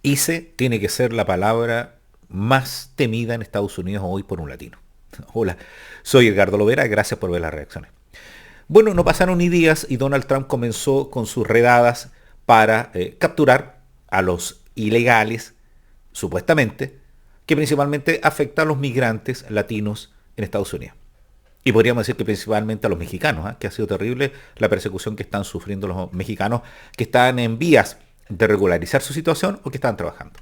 ICE tiene que ser la palabra más temida en Estados Unidos hoy por un latino. Hola, soy Edgardo Lovera, gracias por ver las reacciones. Bueno, no pasaron ni días y Donald Trump comenzó con sus redadas para capturar a los ilegales, supuestamente, que principalmente afecta a los migrantes latinos en Estados Unidos. Y podríamos decir que principalmente a los mexicanos, que ha sido terrible la persecución que están sufriendo los mexicanos que están en vías de regularizar su situación o que están trabajando.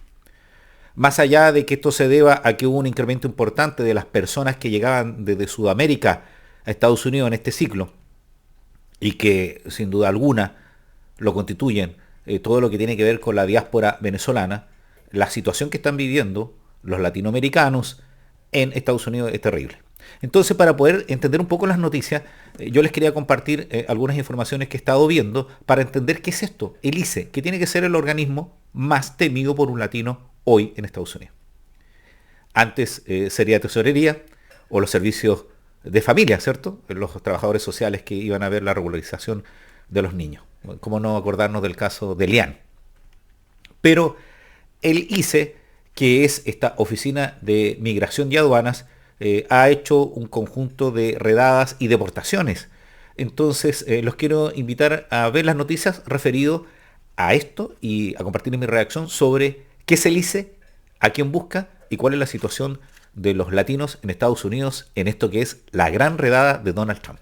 Más allá de que esto se deba a que hubo un incremento importante de las personas que llegaban desde Sudamérica a Estados Unidos en este ciclo, y que sin duda alguna lo constituyen todo lo que tiene que ver con la diáspora venezolana, la situación que están viviendo los latinoamericanos en Estados Unidos es terrible. Entonces, para poder entender un poco las noticias, yo les quería compartir algunas informaciones que he estado viendo para entender qué es esto, el ICE, que tiene que ser el organismo más temido por un latino hoy en Estados Unidos. Antes sería tesorería o los servicios de familia, ¿cierto? Los trabajadores sociales que iban a ver la regularización de los niños. ¿Cómo no acordarnos del caso de Lian? Pero el ICE, que es esta Oficina de Migración y Aduanas, ha hecho un conjunto de redadas y deportaciones. Entonces, los quiero invitar a ver las noticias referido a esto y a compartir mi reacción sobre qué es el ICE, a quién busca y cuál es la situación de los latinos en Estados Unidos en esto que es la gran redada de Donald Trump.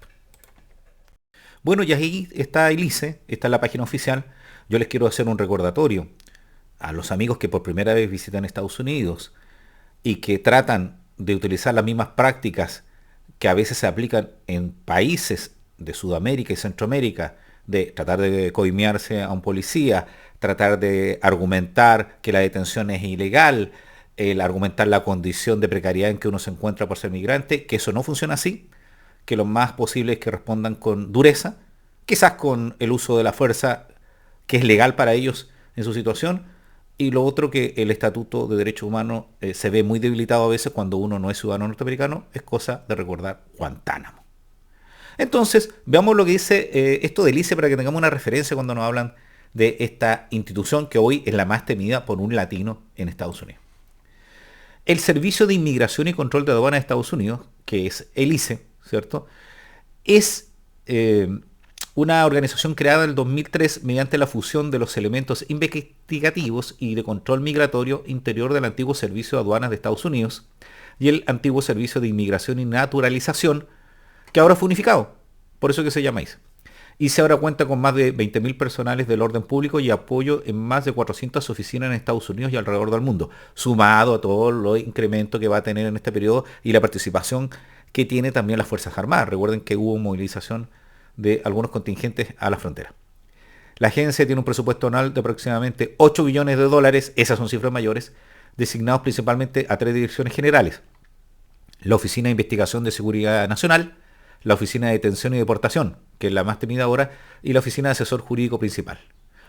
Bueno, y ahí está el ICE, está en la página oficial. Yo les quiero hacer un recordatorio a los amigos que por primera vez visitan Estados Unidos y que tratan de utilizar las mismas prácticas que a veces se aplican en países de Sudamérica y Centroamérica, de tratar de coimearse a un policía, tratar de argumentar que la detención es ilegal, el argumentar la condición de precariedad en que uno se encuentra por ser migrante, que eso no funciona así, que lo más posible es que respondan con dureza, quizás con el uso de la fuerza que es legal para ellos en su situación, y lo otro que el Estatuto de Derechos Humanos se ve muy debilitado a veces cuando uno no es ciudadano norteamericano, es cosa de recordar Guantánamo. Entonces, veamos lo que dice esto del ICE para que tengamos una referencia cuando nos hablan de esta institución que hoy es la más temida por un latino en Estados Unidos. El Servicio de Inmigración y Control de Aduanas de Estados Unidos, que es el ICE, ¿cierto? Es una organización creada en el 2003 mediante la fusión de los elementos investigativos y de control migratorio interior del antiguo Servicio de Aduanas de Estados Unidos y el antiguo Servicio de Inmigración y Naturalización, que ahora fue unificado, por eso que se llama ICE. ICE ahora cuenta con más de 20.000 personales del orden público y apoyo en más de 400 oficinas en Estados Unidos y alrededor del mundo, sumado a todo lo incremento que va a tener en este periodo y la participación que tiene también las Fuerzas Armadas. Recuerden que hubo movilización de algunos contingentes a la frontera. La agencia tiene un presupuesto anual de aproximadamente 8 billones de dólares, esas son cifras mayores, designados principalmente a 3 direcciones generales. La Oficina de Investigación de Seguridad Nacional, la Oficina de Detención y Deportación, que es la más temida ahora, y la Oficina de Asesor Jurídico Principal.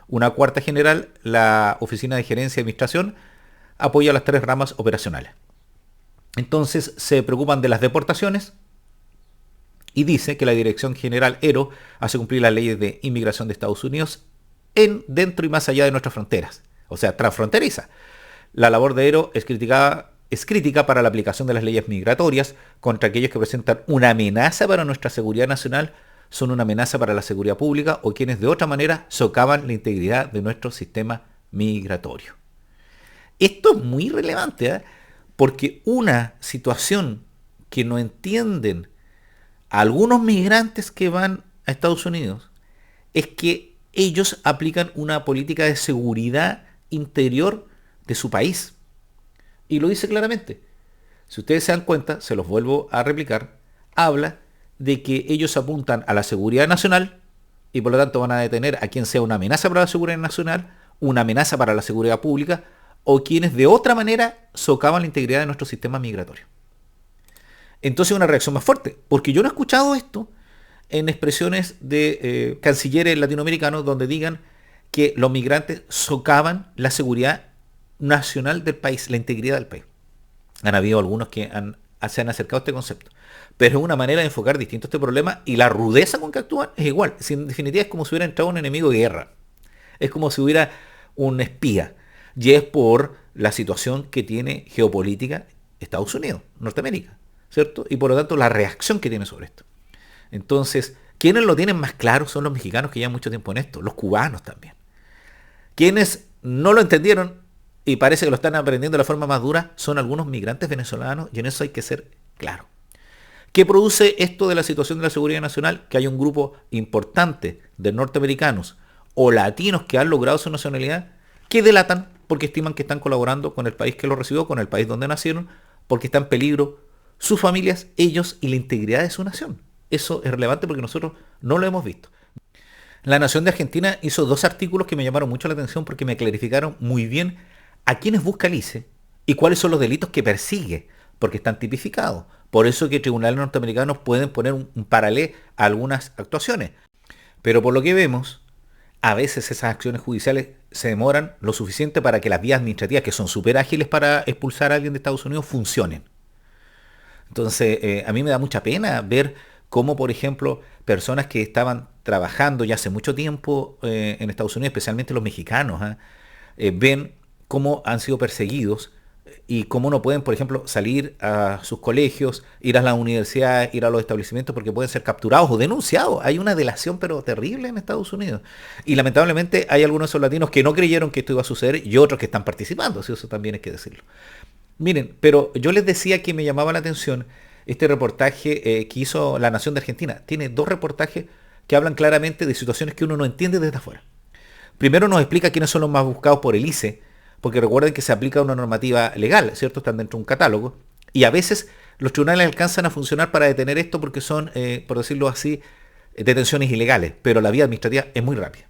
Una cuarta general, la Oficina de Gerencia y Administración, apoya las 3 ramas operacionales. Entonces se preocupan de las deportaciones y dice que la Dirección General ERO hace cumplir las leyes de inmigración de Estados Unidos dentro y más allá de nuestras fronteras, o sea, transfronteriza. La labor de ERO es crítica para la aplicación de las leyes migratorias contra aquellos que presentan una amenaza para nuestra seguridad nacional, son una amenaza para la seguridad pública o quienes de otra manera socavan la integridad de nuestro sistema migratorio. Esto es muy relevante, porque una situación que no entienden algunos migrantes que van a Estados Unidos es que ellos aplican una política de seguridad interior de su país. Y lo dice claramente. Si ustedes se dan cuenta, se los vuelvo a replicar, habla de que ellos apuntan a la seguridad nacional y por lo tanto van a detener a quien sea una amenaza para la seguridad nacional, una amenaza para la seguridad pública o quienes de otra manera socavan la integridad de nuestro sistema migratorio. Entonces una reacción más fuerte, porque yo no he escuchado esto en expresiones de cancilleres latinoamericanos donde digan que los migrantes socavan la seguridad nacional del país, la integridad del país. Han habido algunos que se han acercado a este concepto, pero es una manera de enfocar distinto este problema y la rudeza con que actúan es igual. En definitiva es como si hubiera entrado un enemigo de guerra, es como si hubiera un espía. y es por la situación que tiene geopolítica Estados Unidos, Norteamérica, ¿cierto? Y por lo tanto la reacción que tiene sobre esto. Entonces, quienes lo tienen más claro son los mexicanos que llevan mucho tiempo en esto, los cubanos también. Quienes no lo entendieron y parece que lo están aprendiendo de la forma más dura son algunos migrantes venezolanos, y en eso hay que ser claro. ¿Qué produce esto de la situación de la seguridad nacional? Que hay un grupo importante de norteamericanos o latinos que han logrado su nacionalidad que delatan porque estiman que están colaborando con el país que los recibió, con el país donde nacieron, porque está en peligro sus familias, ellos y la integridad de su nación. Eso es relevante porque nosotros no lo hemos visto. La Nación de Argentina hizo 2 artículos que me llamaron mucho la atención porque me clarificaron muy bien a quiénes busca el ICE y cuáles son los delitos que persigue, porque están tipificados. Por eso que tribunales norteamericanos pueden poner un paralelo a algunas actuaciones. Pero por lo que vemos, a veces esas acciones judiciales se demoran lo suficiente para que las vías administrativas, que son súper ágiles para expulsar a alguien de Estados Unidos, funcionen. Entonces, a mí me da mucha pena ver cómo, por ejemplo, personas que estaban trabajando ya hace mucho tiempo en Estados Unidos, especialmente los mexicanos, ven cómo han sido perseguidos y cómo no pueden, por ejemplo, salir a sus colegios, ir a la universidad, ir a los establecimientos porque pueden ser capturados o denunciados. Hay una delación pero terrible en Estados Unidos. Y lamentablemente hay algunos de esos latinos que no creyeron que esto iba a suceder y otros que están participando, si eso también hay que decirlo. Miren, pero yo les decía que me llamaba la atención este reportaje que hizo La Nación de Argentina. Tiene 2 reportajes que hablan claramente de situaciones que uno no entiende desde afuera. Primero nos explica quiénes son los más buscados por el ICE, porque recuerden que se aplica una normativa legal, ¿cierto? Están dentro de un catálogo. Y a veces los tribunales alcanzan a funcionar para detener esto porque son, por decirlo así, detenciones ilegales, pero la vía administrativa es muy rápida.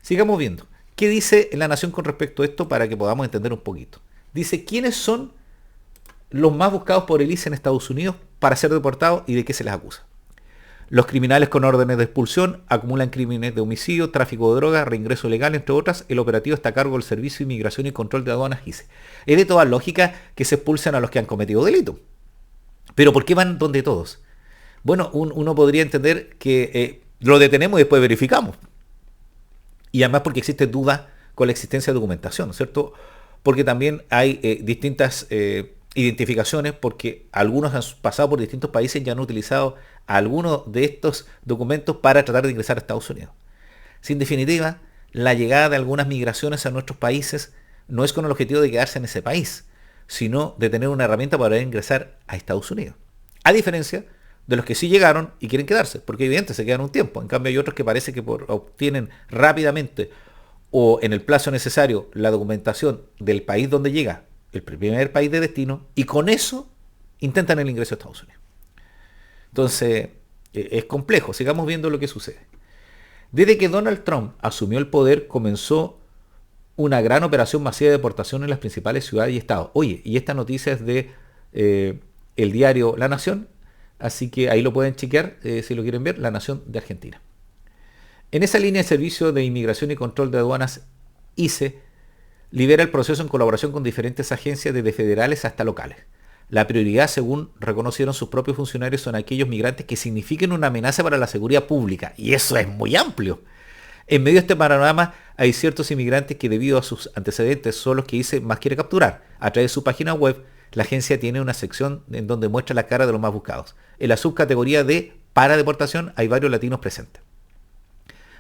Sigamos viendo. ¿Qué dice La Nación con respecto a esto para que podamos entender un poquito? Dice, ¿quiénes son los más buscados por el ICE en Estados Unidos para ser deportados y de qué se les acusa? Los criminales con órdenes de expulsión acumulan crímenes de homicidio, tráfico de drogas, reingreso ilegal, entre otras. El operativo está a cargo del Servicio de Inmigración y Control de Aduanas, ICE. Es de toda lógica que se expulsen a los que han cometido delito. Pero ¿por qué van donde todos? Bueno, uno podría entender que lo detenemos y después verificamos. Y además porque existe duda con la existencia de documentación, ¿cierto? Porque también hay distintas identificaciones, porque algunos han pasado por distintos países y han utilizado algunos de estos documentos para tratar de ingresar a Estados Unidos. Si en definitiva, la llegada de algunas migraciones a nuestros países no es con el objetivo de quedarse en ese país, sino de tener una herramienta para poder ingresar a Estados Unidos. A diferencia de los que sí llegaron y quieren quedarse, porque evidentemente se quedan un tiempo. En cambio hay otros que parece que obtienen rápidamente o en el plazo necesario la documentación del país donde llega, el primer país de destino, y con eso intentan el ingreso a Estados Unidos. Entonces, es complejo. Sigamos viendo lo que sucede. Desde que Donald Trump asumió el poder, comenzó una gran operación masiva de deportación en las principales ciudades y estados. Oye, y esta noticia es de el diario La Nación, así que ahí lo pueden chequear si lo quieren ver, La Nación de Argentina. En esa línea, el Servicio de Inmigración y Control de Aduanas, ICE, lidera el proceso en colaboración con diferentes agencias desde federales hasta locales. La prioridad, según reconocieron sus propios funcionarios, son aquellos migrantes que signifiquen una amenaza para la seguridad pública. Y eso es muy amplio. En medio de este panorama hay ciertos inmigrantes que debido a sus antecedentes son los que ICE más quiere capturar. A través de su página web, la agencia tiene una sección en donde muestra la cara de los más buscados. En la subcategoría de para deportación hay varios latinos presentes.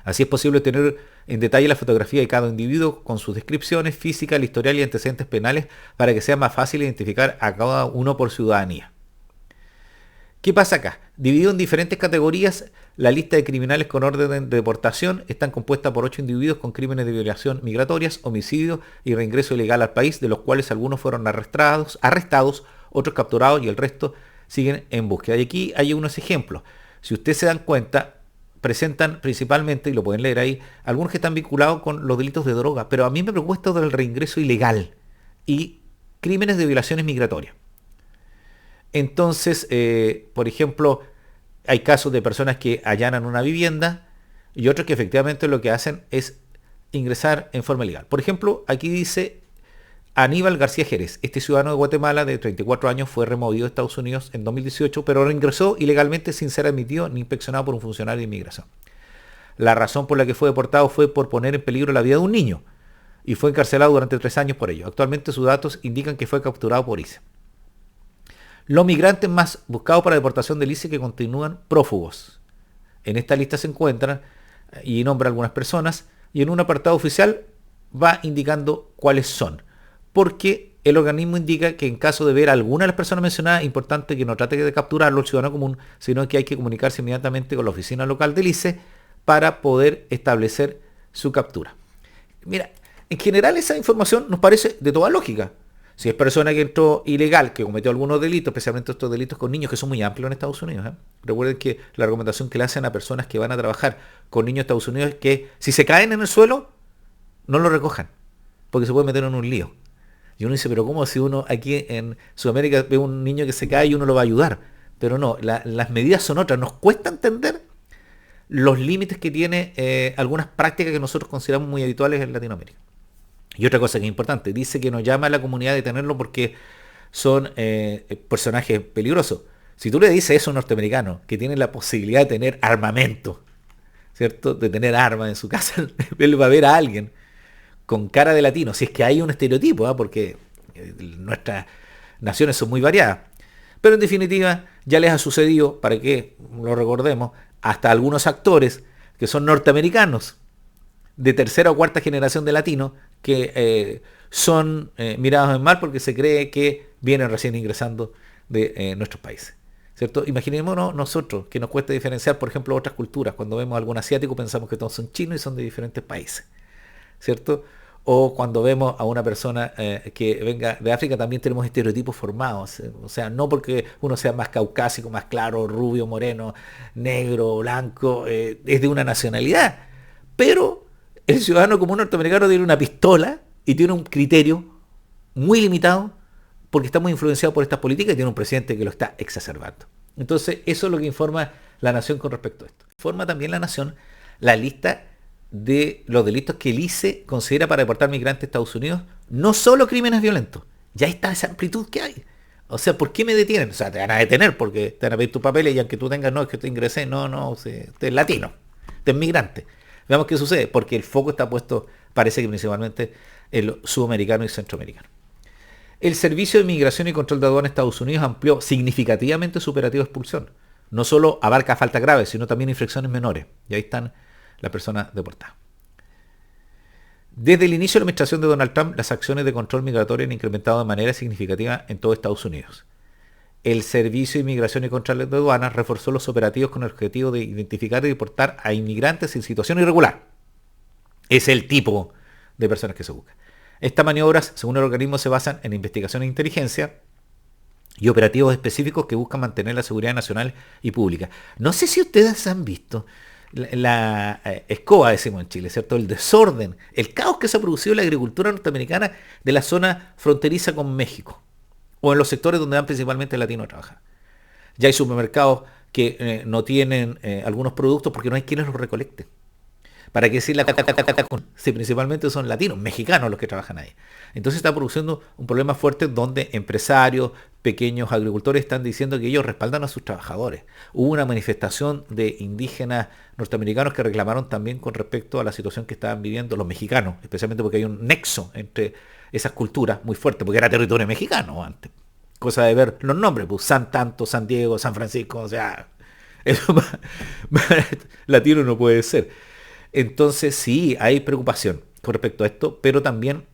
Así es posible tener en detalle la fotografía de cada individuo con sus descripciones físicas, el historial y antecedentes penales para que sea más fácil identificar a cada uno por ciudadanía. ¿Qué pasa acá? Dividido en diferentes categorías, la lista de criminales con orden de deportación están compuesta por 8 individuos con crímenes de violación migratorias, homicidio y reingreso ilegal al país, de los cuales algunos fueron arrestados, otros capturados y el resto siguen en búsqueda. Y aquí hay unos ejemplos. Si ustedes se dan cuenta, presentan principalmente, y lo pueden leer ahí, algunos que están vinculados con los delitos de droga, pero a mí me preocupa esto del reingreso ilegal y crímenes de violaciones migratorias. Entonces, por ejemplo, hay casos de personas que allanan una vivienda y otros que efectivamente lo que hacen es ingresar en forma ilegal. Por ejemplo, aquí dice Aníbal García Jerez, este ciudadano de Guatemala de 34 años fue removido de Estados Unidos en 2018, pero reingresó ilegalmente sin ser admitido ni inspeccionado por un funcionario de inmigración. La razón por la que fue deportado fue por poner en peligro la vida de un niño. y fue encarcelado durante 3 años por ello. Actualmente sus datos indican que fue capturado por ICE. Los migrantes más buscados para deportación del ICE que continúan prófugos. En esta lista se encuentran y nombra algunas personas y en un apartado oficial va indicando cuáles son. Porque el organismo indica que en caso de ver a alguna de las personas mencionadas, es importante que no trate de capturarlo el ciudadano común, sino que hay que comunicarse inmediatamente con la oficina local del ICE para poder establecer su captura. Mira, en general esa información nos parece de toda lógica. Si es persona que entró ilegal, que cometió algunos delitos, especialmente estos delitos con niños que son muy amplios en Estados Unidos. Recuerden que la recomendación que le hacen a personas que van a trabajar con niños en Estados Unidos es que si se caen en el suelo, no lo recojan, porque se puede meter en un lío. Y uno dice, pero ¿cómo si uno aquí en Sudamérica ve un niño que se cae y uno lo va a ayudar? Pero no, las medidas son otras. Nos cuesta entender los límites que tiene algunas prácticas que nosotros consideramos muy habituales en Latinoamérica. Y otra cosa que es importante, dice que nos llama a la comunidad a detenerlo porque son personajes peligrosos. Si tú le dices eso a un norteamericano que tiene la posibilidad de tener armamento, ¿cierto? De tener armas en su casa, él va a ver a alguien con cara de latino, si es que hay un estereotipo, porque nuestras naciones son muy variadas. Pero en definitiva, ya les ha sucedido, para que lo recordemos, hasta algunos actores que son norteamericanos, de tercera o cuarta generación de latinos, que son mirados en mal porque se cree que vienen recién ingresando de nuestros países. ¿Cierto? Imaginémonos nosotros que nos cuesta diferenciar, por ejemplo, otras culturas. Cuando vemos a algún asiático pensamos que todos son chinos y son de diferentes países. ¿Cierto? O cuando vemos a una persona que venga de África también tenemos estereotipos formados. O sea, no porque uno sea más caucásico, más claro, rubio, moreno, negro, blanco, es de una nacionalidad. Pero el ciudadano común norteamericano tiene una pistola y tiene un criterio muy limitado porque está muy influenciado por estas políticas y tiene un presidente que lo está exacerbando. Entonces, eso es lo que informa la Nación con respecto a esto. Informa también la Nación la lista de los delitos que el ICE considera para deportar migrantes a Estados Unidos, no solo crímenes violentos. Ya está esa amplitud que hay. O sea, ¿por qué me detienen? O sea, te van a detener porque te van a pedir tus papeles y aunque tú tengas, no, es que te ingresé, no, usted es latino, usted es migrante. Veamos qué sucede, porque el foco está puesto, parece que principalmente en los sudamericanos y centroamericanos. El Servicio de Migración y Control de Aduanas de Estados Unidos amplió significativamente su operativo de expulsión. No solo abarca faltas graves, sino también infracciones menores. Y ahí están las personas deportadas. Desde el inicio de la administración de Donald Trump, las acciones de control migratorio han incrementado de manera significativa en todo Estados Unidos. El Servicio de Inmigración y Control de Aduanas reforzó los operativos con el objetivo de identificar y deportar a inmigrantes en situación irregular. Es el tipo de personas que se busca. Estas maniobras, según el organismo, se basan en investigación e inteligencia y operativos específicos que buscan mantener la seguridad nacional y pública. No sé si ustedes han visto la escoba, decimos en Chile, ¿cierto? El desorden, el caos que se ha producido en la agricultura norteamericana de la zona fronteriza con México o en los sectores donde van principalmente latinos a trabajar. Ya hay supermercados que no tienen algunos productos porque no hay quienes los recolecten. ¿Para qué decir si principalmente son latinos, mexicanos los que trabajan ahí? Entonces está produciendo un problema fuerte donde empresarios, pequeños agricultores están diciendo que ellos respaldan a sus trabajadores. Hubo una manifestación de indígenas norteamericanos que reclamaron también con respecto a la situación que estaban viviendo los mexicanos, especialmente porque hay un nexo entre esas culturas muy fuerte, porque era territorio mexicano antes. Cosa de ver los nombres, pues San Tanto, San Diego, San Francisco, o sea, eso más latino no puede ser. Entonces sí, hay preocupación con respecto a esto, pero también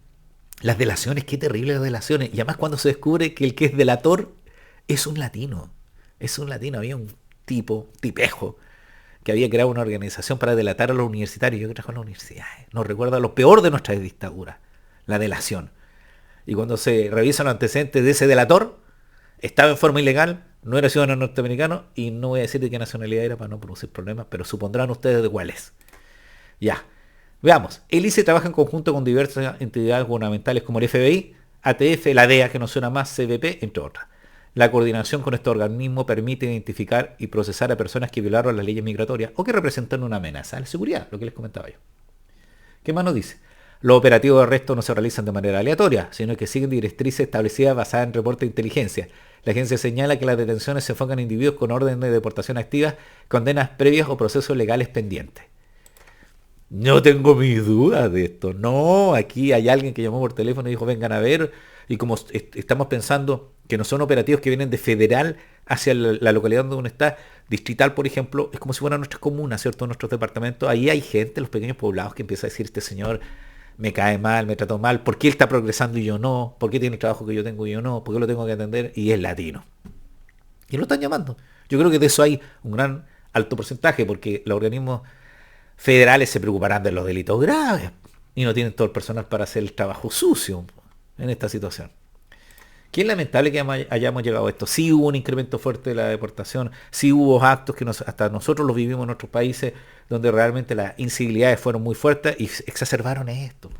las delaciones, qué terribles las delaciones. Y además cuando se descubre que el que es delator es un latino. Es un latino, había un tipejo, que había creado una organización para delatar a los universitarios. Yo que trabajo en la universidad. Nos recuerda lo peor de nuestra dictadura, la delación. Y cuando se revisan los antecedentes de ese delator, estaba en forma ilegal, no era ciudadano norteamericano, y no voy a decir de qué nacionalidad era para no producir problemas, pero supondrán ustedes de cuál es. Ya, veamos. El ICE trabaja en conjunto con diversas entidades gubernamentales como el FBI, ATF, la DEA, que nos suena más, CBP, entre otras. La coordinación con este organismo permite identificar y procesar a personas que violaron las leyes migratorias o que representan una amenaza a la seguridad, lo que les comentaba yo. ¿Qué más nos dice? Los operativos de arresto no se realizan de manera aleatoria, sino que siguen directrices establecidas basadas en reportes de inteligencia. La agencia señala que las detenciones se enfocan en individuos con órdenes de deportación activas, condenas previas o procesos legales pendientes. No tengo mis dudas de esto. No, aquí hay alguien que llamó por teléfono y dijo, vengan a ver. Y como estamos pensando que no son operativos que vienen de federal hacia la localidad donde uno está, distrital, por ejemplo, es como si fueran nuestras comunas, ¿cierto? Nuestros departamentos. Ahí hay gente, los pequeños poblados, que empieza a decir, este señor me cae mal, me trató mal, ¿por qué él está progresando y yo no? ¿Por qué tiene el trabajo que yo tengo y yo no? ¿Por qué lo tengo que atender? Y es latino. Y lo están llamando. Yo creo que de eso hay un gran alto porcentaje, porque los organismos federales se preocuparán de los delitos graves y no tienen todo el personal para hacer el trabajo sucio en esta situación. Qué lamentable que hayamos llegado a esto. Sí hubo un incremento fuerte de la deportación, sí hubo actos que hasta nosotros los vivimos en nuestros países, donde realmente las incivilidades fueron muy fuertes y exacerbaron esto.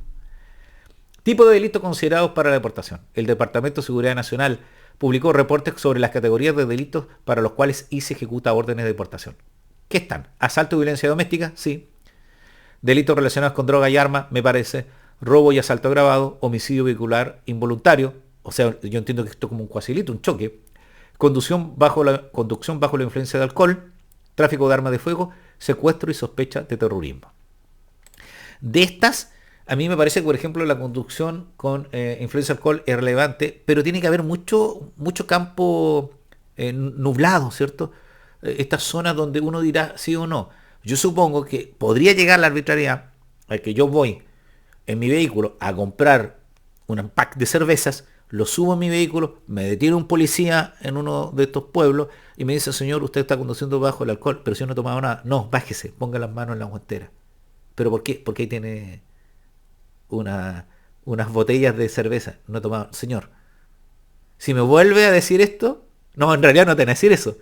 Tipo de delitos considerados para la deportación. El Departamento de Seguridad Nacional publicó reportes sobre las categorías de delitos para los cuales ICE ejecuta órdenes de deportación. ¿Qué están? Asalto y violencia doméstica, sí. Delitos relacionados con droga y armas, me parece. Robo y asalto agravado. Homicidio vehicular involuntario. O sea, yo entiendo que esto es como un cuasilito, un choque. Conducción bajo la influencia de alcohol. Tráfico de armas de fuego. Secuestro y sospecha de terrorismo. De estas, a mí me parece que, por ejemplo, la conducción con influencia de alcohol es relevante, pero tiene que haber mucho campo nublado, ¿cierto? Estas zonas donde uno dirá sí o no. Yo supongo que podría llegar la arbitrariedad a que yo voy en mi vehículo a comprar un pack de cervezas, lo subo en mi vehículo, me detiene un policía en uno de estos pueblos y me dice, señor, usted está conduciendo bajo el alcohol, pero si yo no he tomado nada. No, bájese, ponga las manos en la guantera. ¿Pero por qué? Porque ahí tiene unas botellas de cerveza. No he tomado. Señor, si me vuelve a decir esto, no, en realidad no te van a decir eso.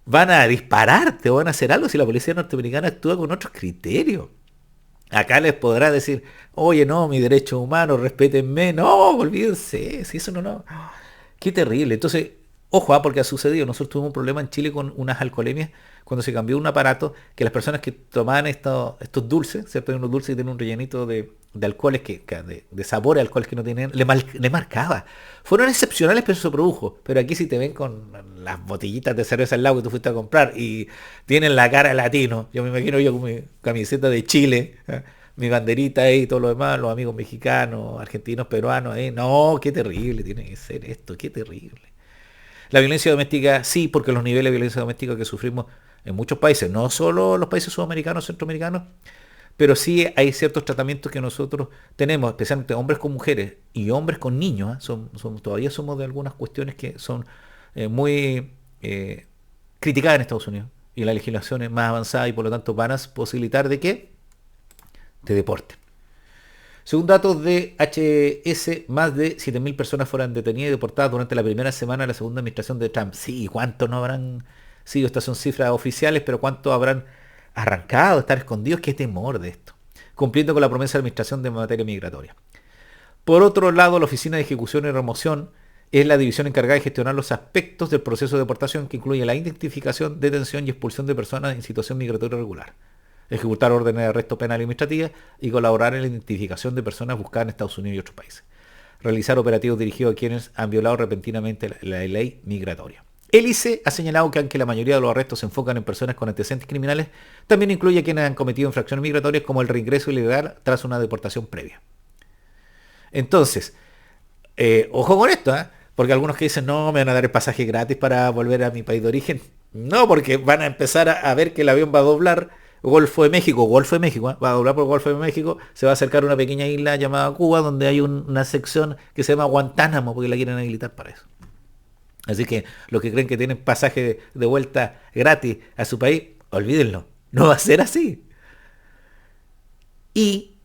Van a dispararte o van a hacer algo si la policía norteamericana actúa con otros criterios. Acá les podrá decir, oye, no, mi derecho humano, respétenme. No, olvídense, si eso no. Qué terrible. Entonces, ojo, porque ha sucedido. Nosotros tuvimos un problema en Chile con unas alcoholemias cuando se cambió un aparato que las personas que tomaban estos dulces, ¿cierto? Hay unos dulces que tienen un rellenito de alcoholes, de sabores alcoholes que no tienen, le marcaba. Fueron excepcionales, pero eso se produjo. Pero aquí si te ven con las botellitas de cerveza al lado que tú fuiste a comprar y tienen la cara de latino, yo me imagino yo con mi camiseta de Chile, ¿eh? Mi banderita ahí y todo lo demás, los amigos mexicanos, argentinos, peruanos, ahí. No, qué terrible tiene que ser esto, qué terrible. La violencia doméstica, sí, porque los niveles de violencia doméstica que sufrimos en muchos países, no solo los países sudamericanos, centroamericanos, pero sí hay ciertos tratamientos que nosotros tenemos, especialmente hombres con mujeres y hombres con niños. Todavía somos de algunas cuestiones que son muy criticadas en Estados Unidos. Y la legislación es más avanzada y por lo tanto van a posibilitar de que te deporten. Según datos de HS, más de 7.000 personas fueron detenidas y deportadas durante la primera semana de la segunda administración de Trump. Sí, ¿cuántos no habrán sido? Estas son cifras oficiales, pero ¿cuántos habrán arrancado, estar escondidos? Qué temor de esto. Cumpliendo con la promesa de administración de materia migratoria. Por otro lado, la Oficina de Ejecución y Remoción es la división encargada de gestionar los aspectos del proceso de deportación que incluye la identificación, detención y expulsión de personas en situación migratoria irregular, ejecutar órdenes de arresto penal y administrativa y colaborar en la identificación de personas buscadas en Estados Unidos y otros países. Realizar operativos dirigidos a quienes han violado repentinamente la ley migratoria. El ICE ha señalado que aunque la mayoría de los arrestos se enfocan en personas con antecedentes criminales, también incluye a quienes han cometido infracciones migratorias como el reingreso ilegal tras una deportación previa. Entonces, ojo con esto, porque algunos que dicen, no, me van a dar el pasaje gratis para volver a mi país de origen. No, porque van a empezar a ver que el avión va a doblar Golfo de México, va a doblar por el Golfo de México, se va a acercar a una pequeña isla llamada Cuba, donde hay una sección que se llama Guantánamo, porque la quieren habilitar para eso. Así que los que creen que tienen pasaje de vuelta gratis a su país, olvídenlo, no va a ser así. Y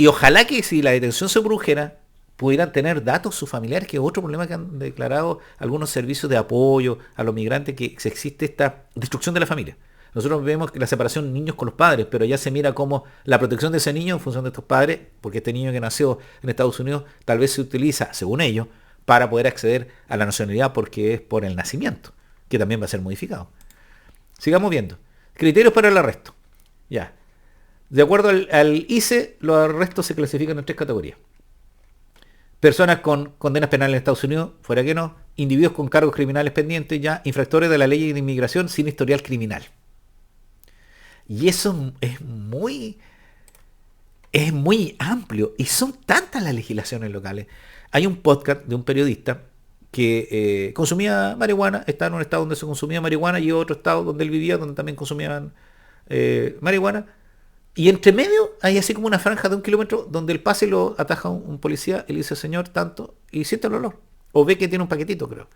ojalá que si la detención se produjera, pudieran tener datos sus familiares, que es otro problema que han declarado algunos servicios de apoyo a los migrantes, que existe esta destrucción de la familia. Nosotros vemos que la separación de niños con los padres, pero ya se mira como la protección de ese niño en función de estos padres, porque este niño que nació en Estados Unidos tal vez se utiliza, según ellos, para poder acceder a la nacionalidad porque es por el nacimiento, que también va a ser modificado. Sigamos viendo. Criterios para el arresto. Ya. De acuerdo al ICE, los arrestos se clasifican en 3 categorías. Personas con condenas penales en Estados Unidos, fuera que no. Individuos con cargos criminales pendientes ya. Infractores de la ley de inmigración sin historial criminal. Y eso es muy amplio y son tantas las legislaciones locales. Hay un podcast de un periodista que consumía marihuana, estaba en un estado donde se consumía marihuana y otro estado donde él vivía donde también consumían marihuana. Y entre medio hay así como una franja de 1 kilómetro donde el pase lo ataja un policía y le dice, señor, tanto, y siente el olor. O ve que tiene un paquetito, creo.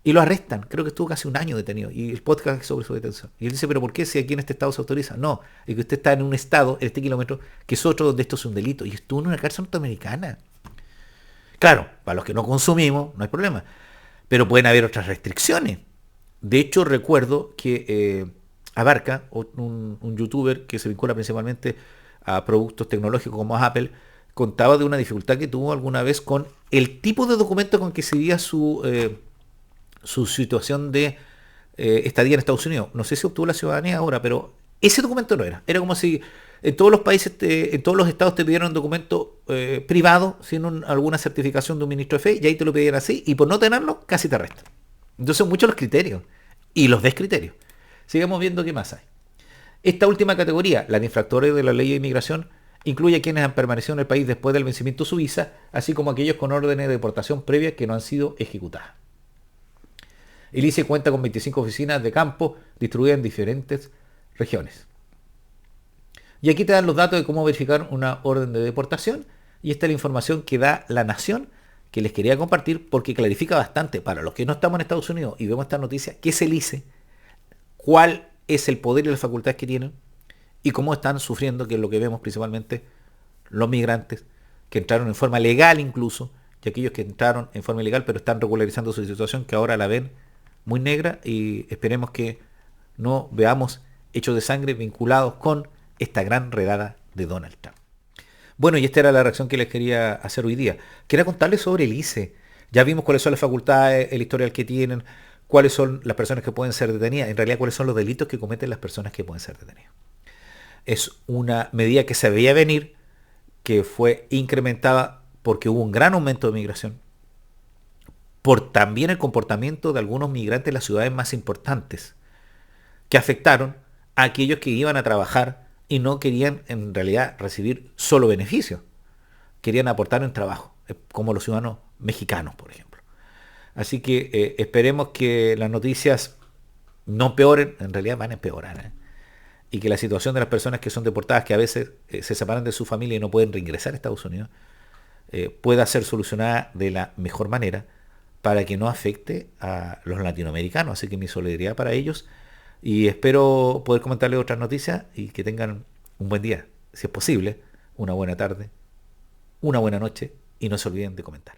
Y lo arrestan. Creo que estuvo casi un año detenido. Y el podcast es sobre su detención. Y él dice, pero ¿por qué si aquí en este estado se autoriza? No, es que usted está en un estado, en este kilómetro, que es otro donde esto es un delito. Y estuvo en una cárcel norteamericana. Claro, para los que no consumimos, no hay problema. Pero pueden haber otras restricciones. De hecho, recuerdo que Abarca, un youtuber que se vincula principalmente a productos tecnológicos como Apple, contaba de una dificultad que tuvo alguna vez con el tipo de documento con que se veía su situación de estadía en Estados Unidos. No sé si obtuvo la ciudadanía ahora, pero ese documento no era. Era como si en todos los países, en todos los estados te pidieran un documento privado sin alguna certificación de un ministro de fe y ahí te lo pidieran así y por no tenerlo casi te arrestan. Entonces son muchos los criterios y los descriterios. Sigamos viendo qué más hay. Esta última categoría, la de infractores de la ley de inmigración, incluye a quienes han permanecido en el país después del vencimiento de su visa, así como aquellos con órdenes de deportación previas que no han sido ejecutadas. El ICE cuenta con 25 oficinas de campo distribuidas en diferentes regiones. Y aquí te dan los datos de cómo verificar una orden de deportación. Y esta es la información que da La Nación, que les quería compartir porque clarifica bastante para los que no estamos en Estados Unidos y vemos esta noticia, qué es el ICE, cuál es el poder y las facultades que tienen y cómo están sufriendo, que es lo que vemos principalmente los migrantes que entraron en forma legal incluso, y aquellos que entraron en forma ilegal pero están regularizando su situación, que ahora la ven muy negra, y esperemos que no veamos hechos de sangre vinculados con esta gran redada de Donald Trump. Bueno, y esta era la reacción que les quería hacer hoy día. Quería contarles sobre el ICE. Ya vimos cuáles son las facultades, el historial que tienen, cuáles son las personas que pueden ser detenidas, en realidad cuáles son los delitos que cometen las personas que pueden ser detenidas. Es una medida que se veía venir, que fue incrementada porque hubo un gran aumento de migración, por también el comportamiento de algunos migrantes en las ciudades más importantes, que afectaron a aquellos que iban a trabajar y no querían en realidad recibir solo beneficios, querían aportar en trabajo, como los ciudadanos mexicanos, por ejemplo. Así que esperemos que las noticias no empeoren, en realidad van a empeorar, y que la situación de las personas que son deportadas, que a veces se separan de su familia y no pueden reingresar a Estados Unidos, pueda ser solucionada de la mejor manera para que no afecte a los latinoamericanos. Así que mi solidaridad para ellos, y espero poder comentarles otras noticias y que tengan un buen día, si es posible, una buena tarde, una buena noche, y no se olviden de comentar.